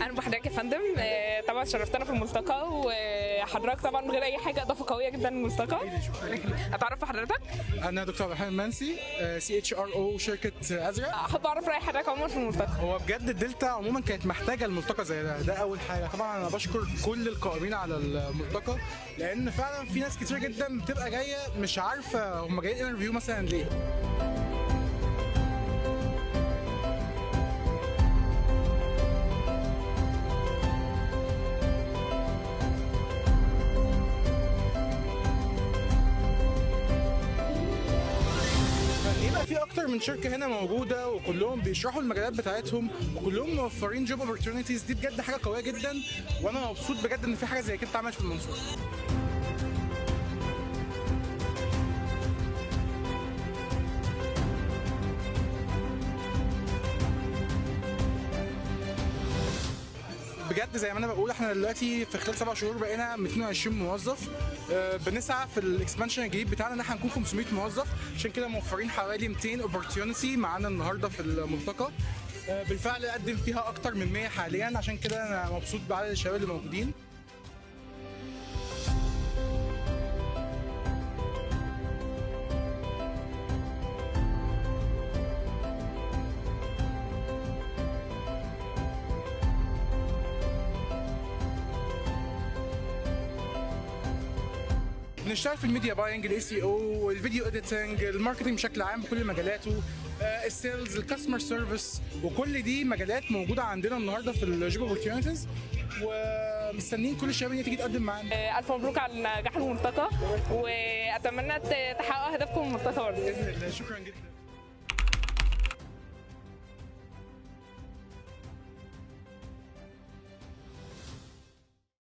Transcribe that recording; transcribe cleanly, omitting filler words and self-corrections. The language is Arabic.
انا بحضرتك يا فندم. طبعا شرفتنا في الملتقى، وحضرتك طبعا من غير اي حاجه اضافه قويه جدا للملتقى. اتعرف بحضرتك؟ انا دكتور عبد الرحمن منسي، CHRO شركه ازرق. احب اعرف راي حضرتك عموما في الملتقى. هو بجد الدلتا عموما كانت محتاجه الملتقى زي ده اول حاجه. طبعا انا بشكر كل القائمين على الملتقى، لان فعلا في ناس كتير جدا بتبقى جايه مش عارفه هم جايين انترفيو مثلا ليه. يبقى في اكتر من شركه هنا موجوده، وكلهم بيشرحوا المجالات بتاعتهم، وكلهم موفرين جوب اوبورتيونيتيز. دي بجد حاجه قويه جدا، وانا مبسوط بجد ان في حاجه زي كده اتعملت في المنصوره. بجد زي ما انا بقول، احنا دلوقتي في خلال 7 شهور بقينا 220 موظف. بنسعى في الاكسبانشن الجديد بتاعنا ان احنا نكون 500 موظف، عشان كده موفرين حوالي 200 اوبورتيونيتي معانا النهارده في الملتقى. بالفعل قدم فيها اكتر من 100 حاليا، عشان كده انا مبسوط بعدد الشباب اللي موجودين. بنشتغل في الميديا باينج، الاي سي او، الفيديو اديتنج، الماركتنج بشكل عام بكل مجالاته، السيلز، الكاستمر سيرفيس، وكل دي مجالات موجوده عندنا النهارده في الجوب اوبورتيونيتيز، ومستنيين كل الشباب اللي تيجي تقدم معانا. الف مبروك على نجاح الملتقى، واتمنى تحققوا هدفكم من الملتقى برضه. باذن الله، شكرا جدا.